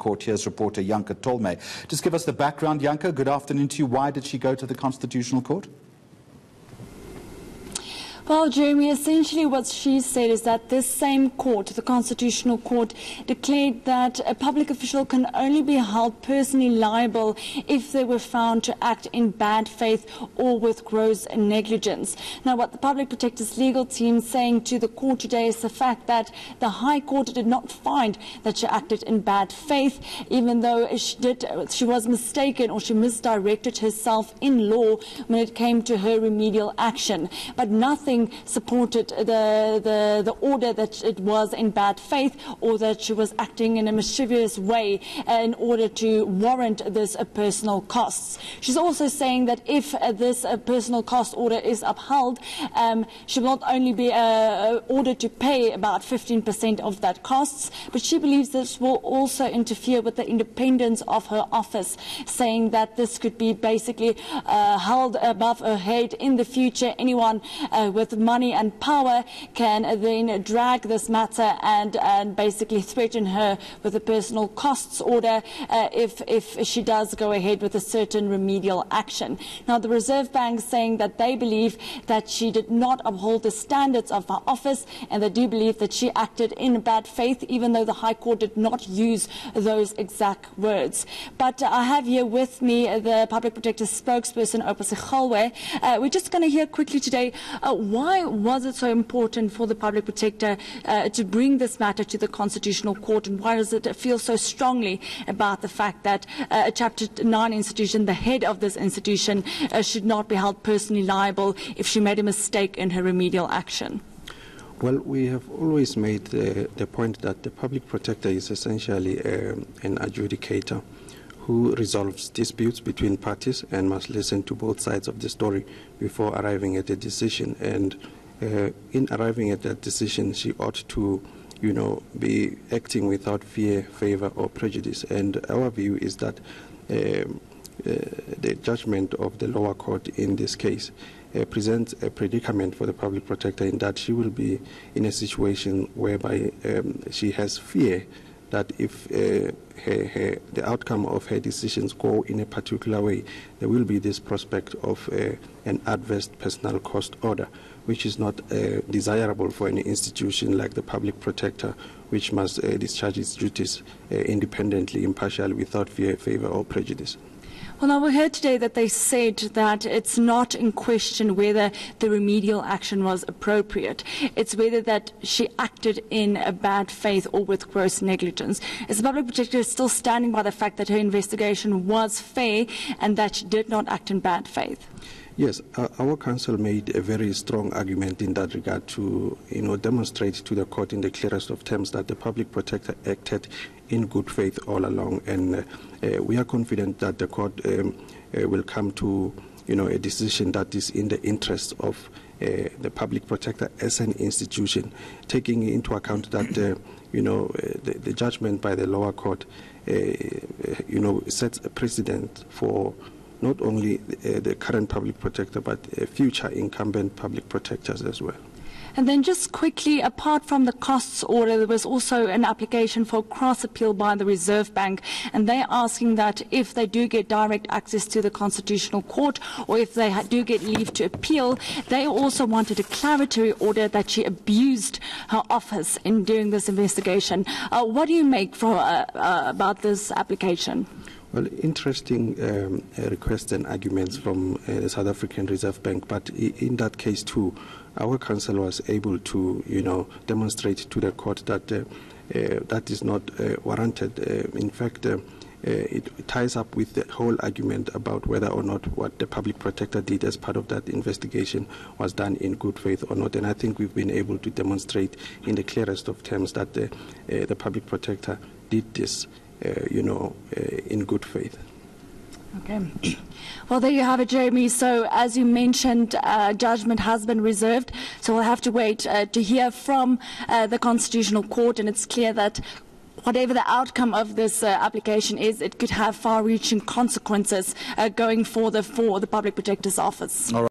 Court. Here's reporter Janke Tolmay. Just give us the background, Janke. Good afternoon to you. Why did she go to the Constitutional Court? Well, Jeremy, essentially what she said is that this same court, the Constitutional Court, declared that a public official can only be held personally liable if they were found to act in bad faith or with gross negligence. Now, what the Public Protector's legal team is saying to the court today is the fact that the High Court did not find that she acted in bad faith, even though she was mistaken or she misdirected herself in law when it came to her remedial action. But nothing supported the order that it was in bad faith or that she was acting in a mischievous way in order to warrant this personal costs. She's also saying that if this personal cost order is upheld, she will not only be ordered to pay about 15% of that costs, but she believes this will also interfere with the independence of her office, saying that this could be basically held above her head in the future. Anyone with money and power can then drag this matter and basically threaten her with a personal costs order if she does go ahead with a certain remedial action. Now, the Reserve Bank is saying that they believe that she did not uphold the standards of her office, and they do believe that she acted in bad faith, even though the High Court did not use those exact words. But I have here with me the Public Protector spokesperson, Busisiwe. We're just going to hear quickly today why was it so important for the Public Protector to bring this matter to the Constitutional Court, and why does it feel so strongly about the fact that a Chapter 9 institution, the head of this institution, should not be held personally liable if she made a mistake in her remedial action? Well, we have always made the point that the Public Protector is essentially an adjudicator who resolves disputes between parties and must listen to both sides of the story before arriving at a decision. And in arriving at that decision, she ought to, be acting without fear, favor, or prejudice. And our view is that the judgment of the lower court in this case presents a predicament for the Public Protector, in that she will be in a situation whereby she has fear that if the outcome of her decisions go in a particular way, there will be this prospect of an adverse personal cost order, which is not desirable for any institution like the Public Protector, which must discharge its duties independently, impartially, without fear, favor, or prejudice. Well, now we heard today that they said that it's not in question whether the remedial action was appropriate. It's whether that she acted in a bad faith or with gross negligence. Is the Public Protector still standing by the fact that her investigation was fair and that she did not act in bad faith? Yes, our counsel made a very strong argument in that regard to, demonstrate to the court in the clearest of terms that the Public Protector acted in good faith all along, and we are confident that the court will come to, a decision that is in the interest of the Public Protector as an institution, taking into account that, the judgment by the lower court, sets a precedent for not only the current Public Protector, but future incumbent Public Protectors as well. And then just quickly, apart from the costs order, there was also an application for cross-appeal by the Reserve Bank, and they're asking that if they do get direct access to the Constitutional Court, or if they do get leave to appeal, they also wanted a declaratory order that she abused her office in doing this investigation. What do you make about this application? Well, interesting requests and arguments from the South African Reserve Bank, but in that case too, our counsel was able to, demonstrate to the court that that is not warranted. In fact, it ties up with the whole argument about whether or not what the Public Protector did as part of that investigation was done in good faith or not. And I think we've been able to demonstrate in the clearest of terms that the Public Protector did this in good faith. Okay. Well, there you have it, Jeremy. So, as you mentioned, judgment has been reserved. So we'll have to wait to hear from the Constitutional Court, and it's clear that whatever the outcome of this application is, it could have far-reaching consequences going forward for the Public Protector's Office.